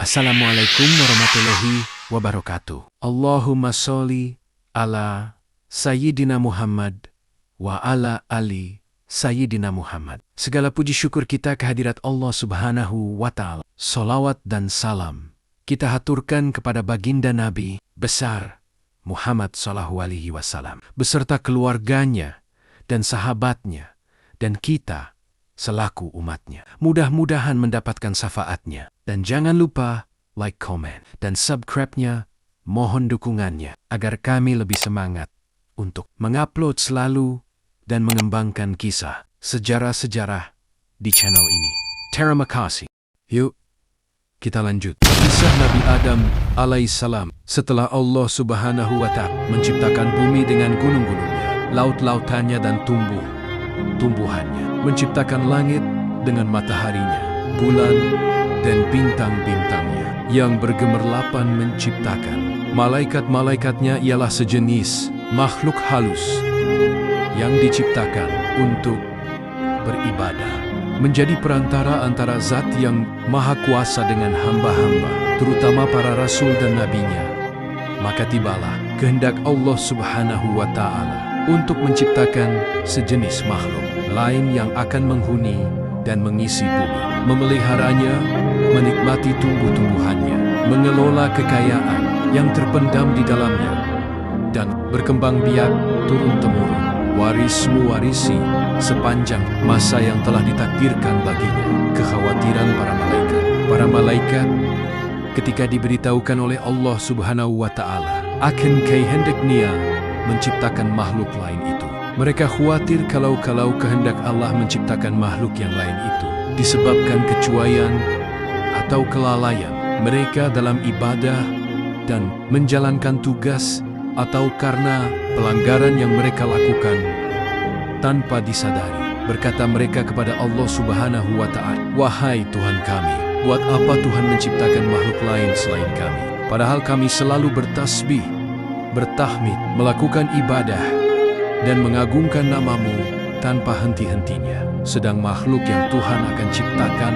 Assalamualaikum warahmatullahi wabarakatuh. Allahumma sholli ala Sayyidina Muhammad wa ala ali Sayyidina Muhammad. Segala puji syukur kita kehadirat Allah Subhanahu wa Ta'ala. Salawat dan salam kita haturkan kepada baginda Nabi besar Muhammad sallallahu alaihi wasallam beserta keluarganya dan sahabatnya dan kita selaku umatnya. Mudah-mudahan mendapatkan syafaatnya. Dan jangan lupa like, comment, dan subscribe-nya. Mohon dukungannya agar kami lebih semangat untuk mengupload selalu dan mengembangkan kisah sejarah-sejarah di channel ini. Terima kasih. Yuk, kita lanjut. Kisah Nabi Adam alaihissalam setelah Allah Subhanahu wa Ta'ala menciptakan bumi dengan gunung-gunungnya, laut-lautannya dan tumbuhannya, menciptakan langit dengan mataharinya, bulan dan bintang-bintangnya, yang bergemerlapan menciptakan malaikat-malaikatnya ialah sejenis makhluk halus yang diciptakan untuk beribadah, menjadi perantara antara zat yang maha kuasa dengan hamba-hamba, terutama para rasul dan nabinya. Maka tibalah kehendak Allah Subhanahu wa Ta'ala untuk menciptakan sejenis makhluk lain yang akan menghuni dan mengisi bumi, memeliharanya, menikmati tumbuh-tumbuhannya, mengelola kekayaan yang terpendam di dalamnya, dan berkembang biak turun-temurun, waris-mewarisi sepanjang masa yang telah ditakdirkan baginya. Kekhawatiran para malaikat ketika diberitahukan oleh Allah Subhanahu wa Ta'ala akan kehendaknya menciptakan makhluk lain itu. Mereka khawatir kalau kehendak Allah menciptakan makhluk yang lain itu disebabkan kecuaian atau kelalaian mereka dalam ibadah dan menjalankan tugas, atau karena pelanggaran yang mereka lakukan tanpa disadari. Berkata mereka kepada Allah Subhanahu wa Ta'ala, "Wahai Tuhan kami, buat apa Tuhan menciptakan makhluk lain selain kami? Padahal kami selalu bertasbih, bertahmid, melakukan ibadah dan mengagungkan nama-Mu tanpa henti-hentinya. Sedang makhluk yang Tuhan akan ciptakan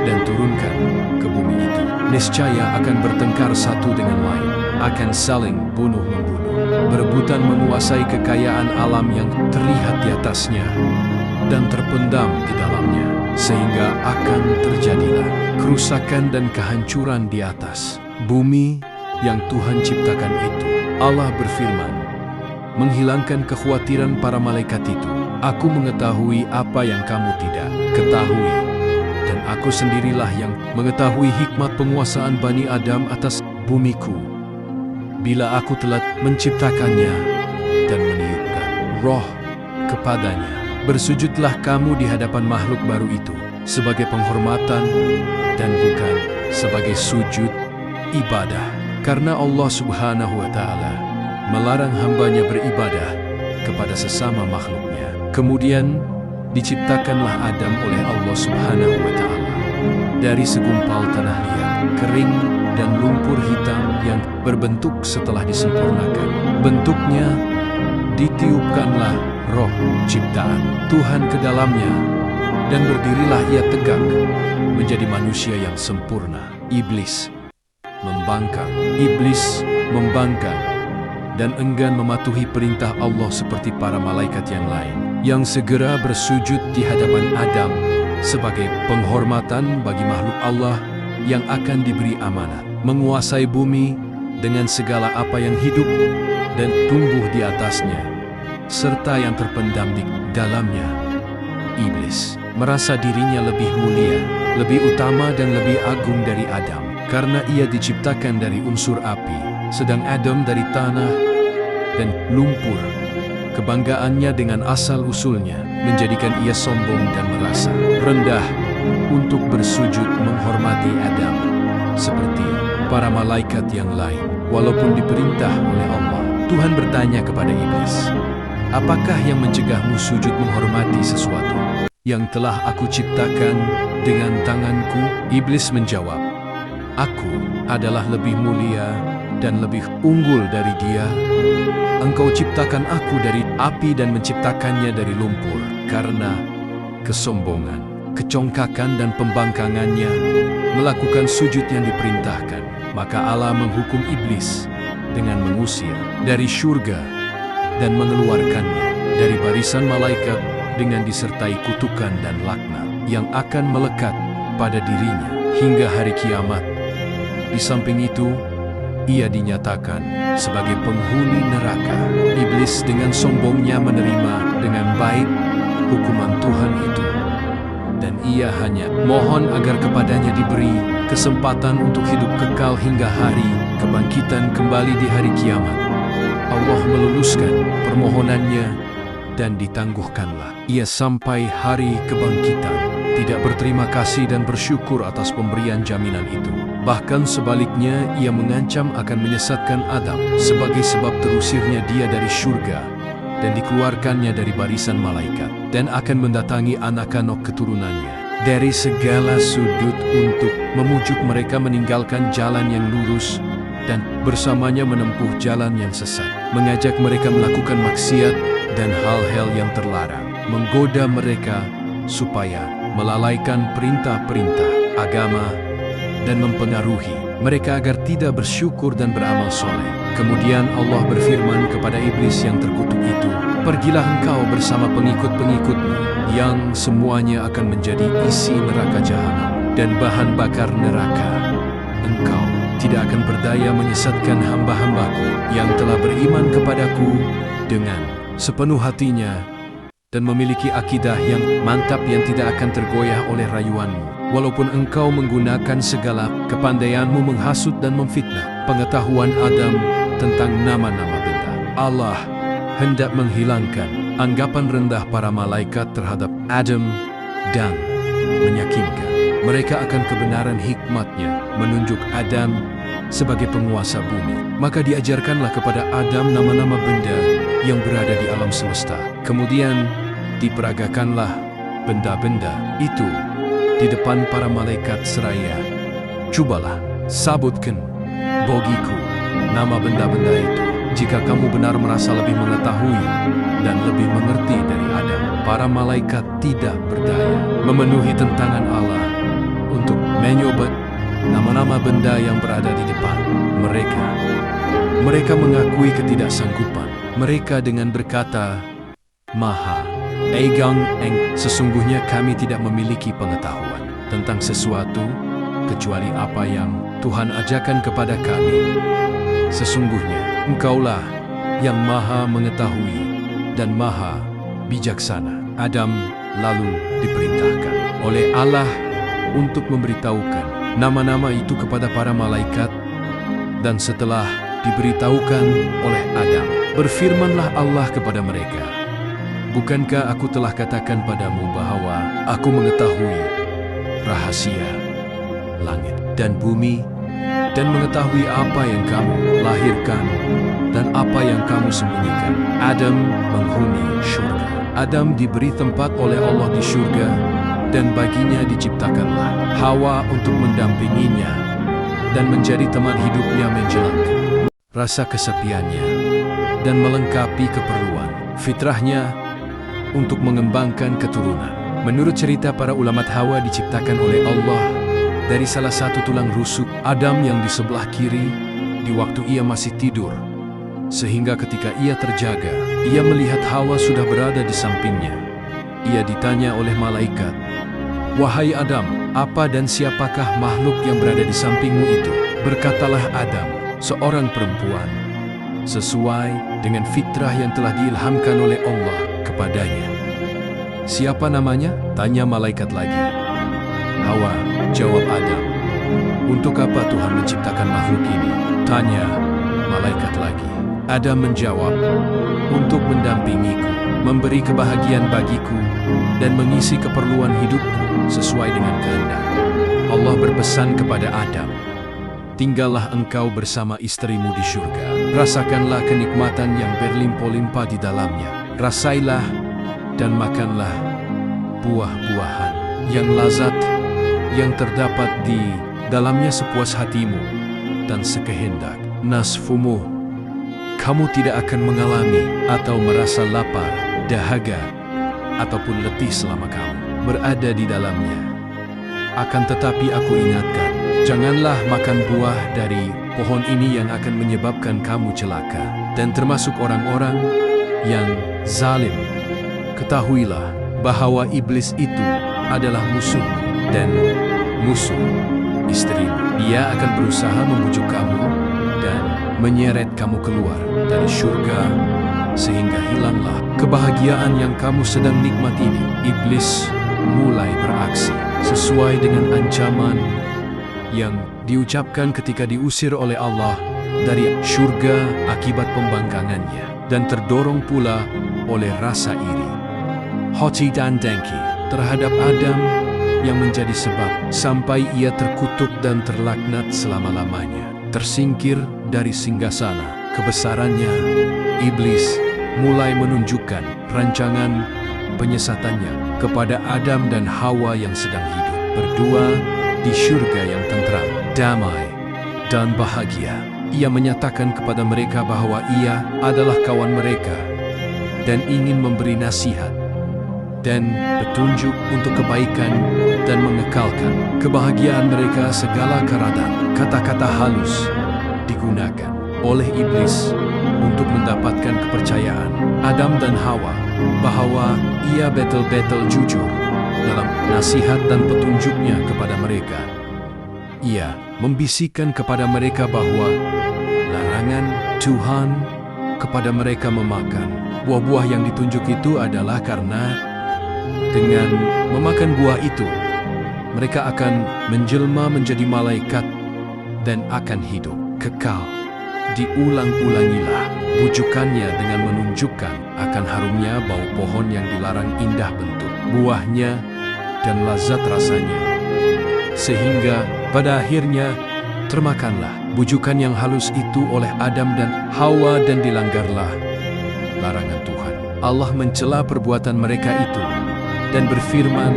dan turunkan ke bumi itu niscaya akan bertengkar satu dengan lain, akan saling bunuh-membunuh, berebutan menguasai kekayaan alam yang terlihat di atasnya dan terpendam di dalamnya, sehingga akan terjadilah kerusakan dan kehancuran di atas bumi yang Tuhan ciptakan itu." Allah berfirman, menghilangkan kekhawatiran para malaikat itu. "Aku mengetahui apa yang kamu tidak ketahui, dan aku sendirilah yang mengetahui hikmat penguasaan Bani Adam atas bumiku. Bila aku telah menciptakannya dan meniupkan roh kepadanya, bersujudlah kamu di hadapan makhluk baru itu sebagai penghormatan dan bukan sebagai sujud ibadah, karena Allah Subhanahu wa Ta'ala melarang hambanya beribadah kepada sesama makhluknya." Kemudian diciptakanlah Adam oleh Allah Subhanahu wa Ta'ala dari segumpal tanah liat, kering dan lumpur hitam yang berbentuk setelah disempurnakan bentuknya. Ditiupkanlah roh ciptaan Tuhan ke dalamnya, dan berdirilah ia tegak menjadi manusia yang sempurna. Iblis membangkang dan enggan mematuhi perintah Allah seperti para malaikat yang lain, yang segera bersujud di hadapan Adam sebagai penghormatan bagi makhluk Allah yang akan diberi amanat menguasai bumi dengan segala apa yang hidup dan tumbuh di atasnya, serta yang terpendam di dalamnya. Iblis merasa dirinya lebih mulia, lebih utama dan lebih agung dari Adam, karena ia diciptakan dari unsur api, sedang Adam dari tanah dan lumpur. Kebanggaannya dengan asal-usulnya menjadikan ia sombong dan merasa rendah untuk bersujud menghormati Adam seperti para malaikat yang lain. Walaupun diperintah oleh Allah, Tuhan bertanya kepada iblis, "Apakah yang mencegahmu sujud menghormati sesuatu yang telah aku ciptakan dengan tanganku?" Iblis menjawab, "Aku adalah lebih mulia dan lebih unggul dari dia. Engkau ciptakan aku dari api dan menciptakannya dari lumpur." Karena kesombongan, kecongkakan dan pembangkangannya, melakukan sujud yang diperintahkan, maka Allah menghukum iblis dengan mengusir dari surga dan mengeluarkannya dari barisan malaikat dengan disertai kutukan dan laknat yang akan melekat pada dirinya hingga hari kiamat. Di samping itu, ia dinyatakan sebagai penghuni neraka. Iblis dengan sombongnya menerima dengan baik hukuman Tuhan itu, dan ia hanya mohon agar kepadanya diberi kesempatan untuk hidup kekal hingga hari kebangkitan kembali di hari kiamat. Allah meluluskan permohonannya dan ditangguhkanlah ia sampai hari kebangkitan. Tidak berterima kasih dan bersyukur atas pemberian jaminan itu. Bahkan sebaliknya, ia mengancam akan menyesatkan Adam sebagai sebab terusirnya dia dari surga dan dikeluarkannya dari barisan malaikat, dan akan mendatangi anak-anak keturunannya dari segala sudut untuk memujuk mereka meninggalkan jalan yang lurus dan bersamanya menempuh jalan yang sesat, mengajak mereka melakukan maksiat dan hal-hal yang terlarang, menggoda mereka supaya melalaikan perintah-perintah agama dan mempengaruhi mereka agar tidak bersyukur dan beramal soleh. Kemudian Allah berfirman kepada iblis yang terkutuk itu, "Pergilah engkau bersama pengikut-pengikutmu yang semuanya akan menjadi isi neraka jahanam dan bahan bakar neraka. Engkau tidak akan berdaya menyesatkan hamba-hambaku yang telah beriman kepadaku dengan sepenuh hatinya dan memiliki akidah yang mantap yang tidak akan tergoyah oleh rayuanmu. Walaupun engkau menggunakan segala kepandaianmu menghasut dan memfitnah pengetahuan Adam tentang nama-nama benda. Allah hendak menghilangkan anggapan rendah para malaikat terhadap Adam dan meyakinkan mereka akan kebenaran hikmatnya menunjuk Adam sebagai penguasa bumi. Maka diajarkanlah kepada Adam nama-nama benda yang berada di alam semesta. Kemudian diperagakanlah benda-benda itu di depan para malaikat seraya, "Cubalah sabutkan bagiku nama benda-benda itu. Jika kamu benar merasa lebih mengetahui dan lebih mengerti dari Adam." Para malaikat tidak berdaya memenuhi tentangan Allah untuk menyobat nama-nama benda yang berada di depan mereka. Mereka mengakui ketidaksanggupan mereka dengan berkata, "Maha Egang Eng, sesungguhnya kami tidak memiliki pengetahuan tentang sesuatu kecuali apa yang Tuhan ajarkan kepada kami. Sesungguhnya Engkaulah yang maha mengetahui dan maha bijaksana." Adam lalu diperintahkan oleh Allah untuk memberitahukan nama-nama itu kepada para malaikat, dan setelah diberitahukan oleh Adam, berfirmanlah Allah kepada mereka, "Bukankah aku telah katakan padamu bahwa aku mengetahui rahasia langit dan bumi, dan mengetahui apa yang kamu lahirkan dan apa yang kamu sembunyikan?" Adam menghuni surga. Adam diberi tempat oleh Allah di surga, dan baginya diciptakanlah Hawa untuk mendampinginya dan menjadi teman hidupnya menjelang rasa kesepiannya dan melengkapi keperluan fitrahnya untuk mengembangkan keturunan. Menurut cerita para ulama, Hawa diciptakan oleh Allah dari salah satu tulang rusuk Adam yang di sebelah kiri di waktu ia masih tidur, sehingga ketika ia terjaga, ia melihat Hawa sudah berada di sampingnya. Ia ditanya oleh malaikat, "Wahai Adam, apa dan siapakah makhluk yang berada di sampingmu itu?" Berkatalah Adam, "Seorang perempuan, sesuai dengan fitrah yang telah diilhamkan oleh Allah kepadanya." "Siapa namanya?" tanya malaikat lagi. "Hawa," jawab Adam. "Untuk apa Tuhan menciptakan makhluk ini?" tanya malaikat lagi. Adam menjawab, "Untuk mendampingiku, memberi kebahagiaan bagiku, dan mengisi keperluan hidupku sesuai dengan kehendak." Allah berpesan kepada Adam, "Tinggallah engkau bersama istrimu di surga. Rasakanlah kenikmatan yang berlimpah-limpah di dalamnya. Rasailah dan makanlah buah-buahan yang lazat yang terdapat di dalamnya sepuas hatimu dan sekehendak nasfumu. Kamu tidak akan mengalami atau merasa lapar, dahaga, ataupun letih selama kamu berada di dalamnya. Akan tetapi aku ingatkan Janganlah makan buah dari pohon ini yang akan menyebabkan kamu celaka, dan termasuk orang-orang yang zalim. Ketahuilah bahwa iblis itu adalah musuh dan musuh istrimu. Dia akan berusaha membujuk kamu dan menyeret kamu keluar dari surga, sehingga hilanglah kebahagiaan yang kamu sedang nikmat ini. Iblis mulai beraksi sesuai dengan ancaman yang diucapkan ketika diusir oleh Allah dari surga akibat pembangkangannya, dan terdorong pula oleh rasa iri, hati dan dengki terhadap Adam yang menjadi sebab sampai ia terkutuk dan terlaknat selama-lamanya. Tersingkir dari singgasana kebesarannya, iblis mulai menunjukkan rancangan penyesatannya kepada Adam dan Hawa yang sedang hidup berdua di surga yang tentram, damai, dan bahagia. Ia menyatakan kepada mereka bahwa ia adalah kawan mereka dan ingin memberi nasihat dan petunjuk untuk kebaikan dan mengekalkan kebahagiaan mereka. Segala keratan kata-kata halus digunakan oleh iblis untuk mendapatkan kepercayaan Adam dan Hawa bahwa ia betul-betul jujur dalam nasihat dan petunjuknya kepada mereka. Ia membisikkan kepada mereka bahwa larangan Tuhan kepada mereka memakan buah-buah yang ditunjuk itu adalah karena dengan memakan buah itu mereka akan menjelma menjadi malaikat dan akan hidup kekal. Diulang-ulangilah bujukannya dengan menunjukkan akan harumnya bau pohon yang dilarang, indah bentuk buahnya dan lazat rasanya, sehingga pada akhirnya termakanlah bujukan yang halus itu oleh Adam dan Hawa dan dilanggarlah larangan Tuhan. Allah mencela perbuatan mereka itu dan berfirman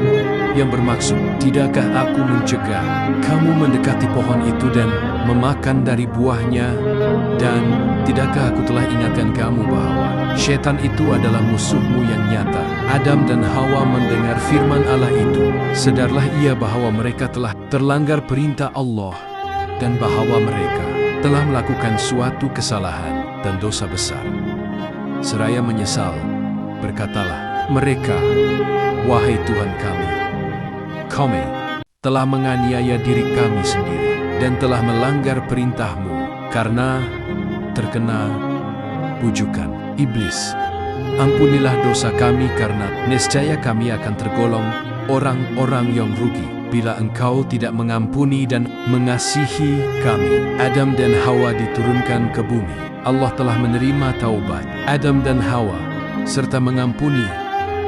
yang bermaksud, tidakkah aku mencegah kamu mendekati pohon itu dan memakan dari buahnya, dan tidakkah aku telah ingatkan kamu bahwa setan itu adalah musuhmu yang nyata. Adam dan Hawa mendengar firman Allah itu, sadarlah ia bahwa mereka telah terlanggar perintah Allah dan bahwa mereka telah melakukan suatu kesalahan dan dosa besar. Seraya menyesal, berkatalah mereka, wahai Tuhan kami telah menganiaya diri kami sendiri dan telah melanggar perintah-Mu karena terkena bujukan iblis. Ampunilah dosa kami, karena niscaya kami akan tergolong orang-orang yang rugi bila Engkau tidak mengampuni dan mengasihi kami. Adam dan Hawa diturunkan ke bumi. Allah telah menerima taubat Adam dan Hawa serta mengampuni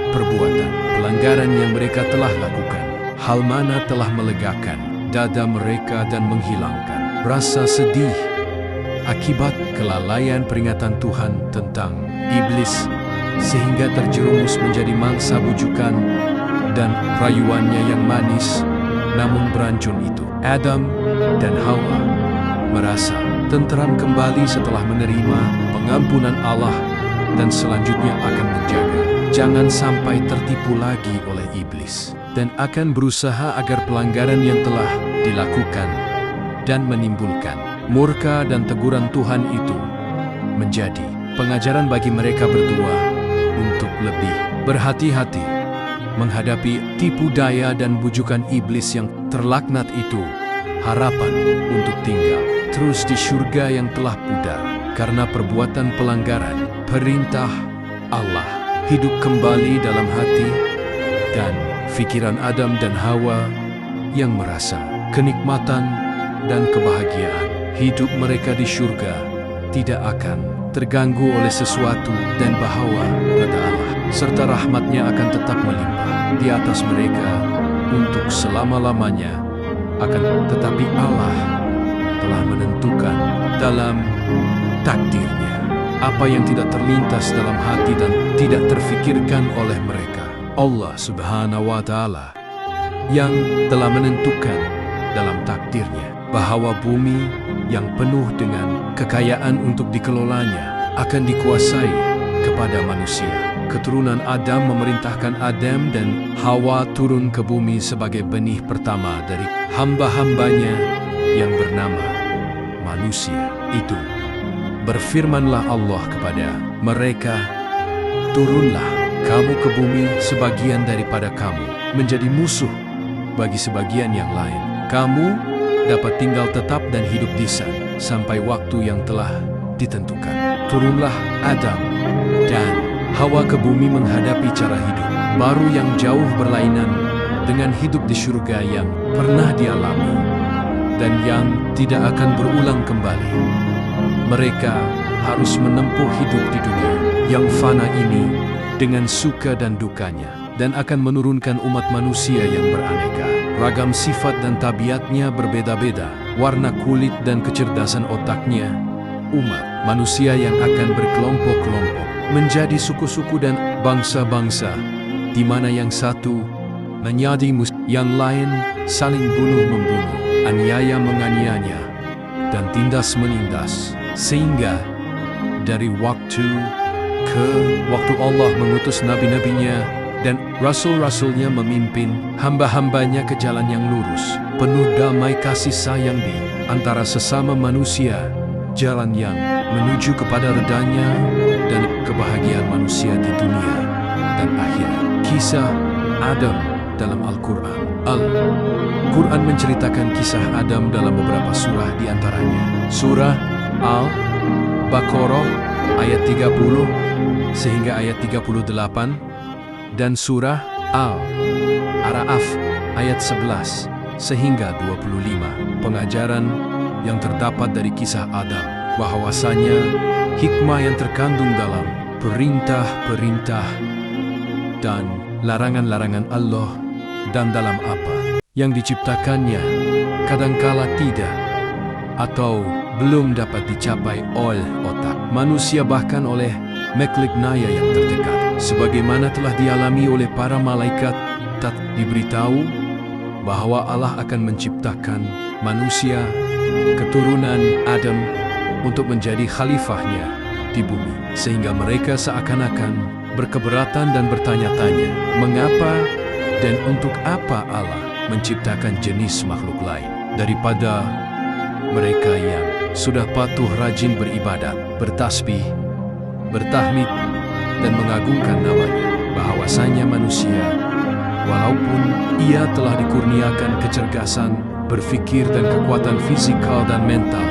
perbuatan pelanggaran yang mereka telah lakukan. Hal mana telah melegakan dada mereka dan menghilangkan rasa sedih akibat kelalaian peringatan Tuhan tentang iblis, sehingga terjerumus menjadi mangsa bujukan dan rayuannya yang manis namun beracun itu. Adam dan Hawa merasa tentram kembali setelah menerima pengampunan Allah dan selanjutnya akan menjaga jangan sampai tertipu lagi oleh iblis, dan akan berusaha agar pelanggaran yang telah dilakukan dan menimbulkan murka dan teguran Tuhan itu menjadi pengajaran bagi mereka berdua untuk lebih berhati-hati menghadapi tipu daya dan bujukan iblis yang terlaknat itu. Harapan untuk tinggal terus di surga yang telah pudar karena perbuatan pelanggaran perintah Allah hidup kembali dalam hati dan pikiran Adam dan Hawa yang merasa kenikmatan dan kebahagiaan hidup mereka di surga tidak akan terganggu oleh sesuatu, dan bahwa pada Allah serta rahmatnya akan tetap melimpah di atas mereka untuk selama-lamanya. Tetapi Allah telah menentukan dalam takdirnya apa yang tidak terlintas dalam hati dan tidak terfikirkan oleh mereka. Allah Subhanahu wa Ta'ala yang telah menentukan dalam takdirnya bahwa bumi yang penuh dengan kekayaan untuk dikelolanya akan dikuasai kepada manusia. Keturunan Adam memerintahkan Adam dan Hawa turun ke bumi sebagai benih pertama dari hamba-hambanya yang bernama manusia itu. Berfirmanlah Allah kepada mereka, turunlah kamu ke bumi, sebagian daripada kamu menjadi musuh bagi sebagian yang lain. Kamu dapat tinggal tetap dan hidup di sana sampai waktu yang telah ditentukan. Turunlah Adam dan Hawa ke bumi menghadapi cara hidup baru yang jauh berlainan dengan hidup di surga yang pernah dialami dan yang tidak akan berulang kembali. Mereka harus menempuh hidup di dunia yang fana ini dengan suka dan dukanya, dan akan menurunkan umat manusia yang beraneka ragam sifat dan tabiatnya berbeda-beda, warna kulit dan kecerdasan otaknya. Umat manusia yang akan berkelompok-kelompok menjadi suku-suku dan bangsa-bangsa, di mana yang satu menjadi musuh, yang lain saling bunuh-membunuh, aniaya menganiaya, dan tindas menindas. Sehingga dari waktu ke waktu Allah mengutus nabi-nabinya dan rasul-rasulnya memimpin hamba-hambanya ke jalan yang lurus, penuh damai kasih sayang di antara sesama manusia, jalan yang menuju kepada redanya dan kebahagiaan manusia di dunia dan akhirat. Kisah Adam dalam Al-Quran. Al-Quran menceritakan kisah Adam dalam beberapa surah, di antaranya surah Al-Baqarah ayat 30 sehingga ayat 38 dan surah Al-A'raf ayat 11 sehingga 25. Pengajaran yang terdapat dari kisah Adam bahwasanya hikmah yang terkandung dalam perintah-perintah dan larangan-larangan Allah dan dalam apa yang diciptakannya kadangkala tidak atau belum dapat dicapai oleh otak manusia, bahkan oleh makhluk naya yang terdekat. Sebagaimana telah dialami oleh para malaikat, tak diberitahu bahwa Allah akan menciptakan manusia, keturunan Adam, untuk menjadi khalifahnya di bumi. Sehingga mereka seakan-akan berkeberatan dan bertanya-tanya, mengapa dan untuk apa Allah menciptakan jenis makhluk lain daripada mereka yang sudah patuh rajin beribadat, bertasbih, bertahmid, dan mengagungkan namanya. Bahwasanya manusia, walaupun ia telah dikurniakan kecerdasan, berfikir dan kekuatan fisikal dan mental,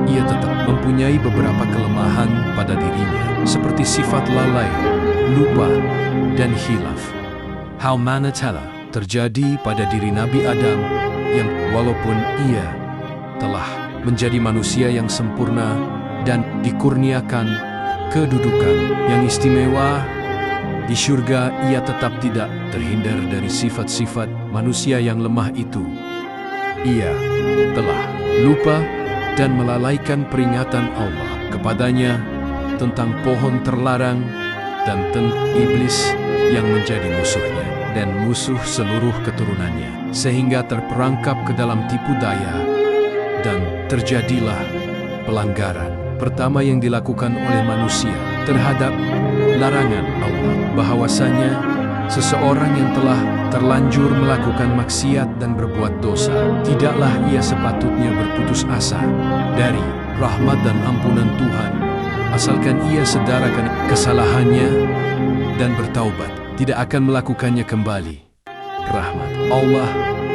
ia tetap mempunyai beberapa kelemahan pada dirinya, seperti sifat lalai, lupa, dan khilaf. Hal mana telah terjadi pada diri Nabi Adam yang walaupun ia telah menjadi manusia yang sempurna dan dikurniakan kedudukan yang istimewa di surga, ia tetap tidak terhindar dari sifat-sifat manusia yang lemah itu. Ia telah lupa dan melalaikan peringatan Allah kepadanya tentang pohon terlarang dan tentang iblis yang menjadi musuhnya dan musuh seluruh keturunannya, sehingga terperangkap ke dalam tipu daya dan terjadilah pelanggaran pertama yang dilakukan oleh manusia terhadap larangan Allah, bahwasanya seseorang yang telah terlanjur melakukan maksiat dan berbuat dosa, tidaklah ia sepatutnya berputus asa dari rahmat dan ampunan Tuhan, asalkan ia sedarakan kesalahannya dan bertaubat, tidak akan melakukannya kembali. Rahmat Allah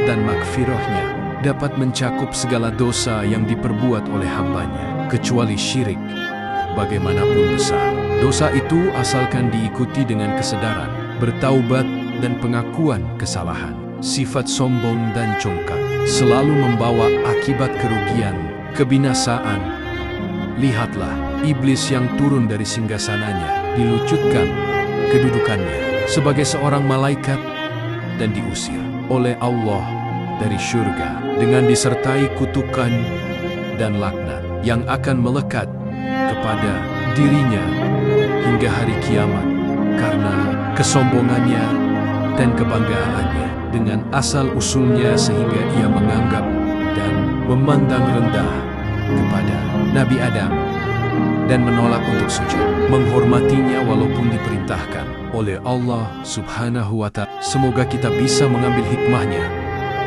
dan makfirahnya dapat mencakup segala dosa yang diperbuat oleh hambanya, kecuali syirik, bagaimanapun besar. Dosa itu asalkan diikuti dengan kesadaran, bertaubat, dan pengakuan kesalahan. Sifat sombong dan congkak selalu membawa akibat kerugian, kebinasaan. Lihatlah, iblis yang turun dari singgasananya, dilucutkan kedudukannya sebagai seorang malaikat dan diusir oleh Allah dari surga dengan disertai kutukan dan laknat yang akan melekat kepada dirinya hingga hari kiamat karena kesombongannya dan kebanggaannya dengan asal-usulnya, sehingga ia menganggap dan memandang rendah kepada Nabi Adam dan menolak untuk sujud, menghormatinya walaupun diperintahkan oleh Allah Subhanahu wa Ta'ala. Semoga kita bisa mengambil hikmahnya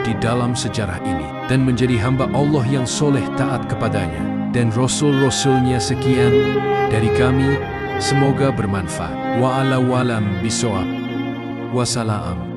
di dalam sejarah ini. dan menjadi hamba Allah yang soleh taat kepadanya dan Rasul-Rasulnya. Sekian dari kami, semoga bermanfaat. Wa'alawalam bisawab. Wassalam.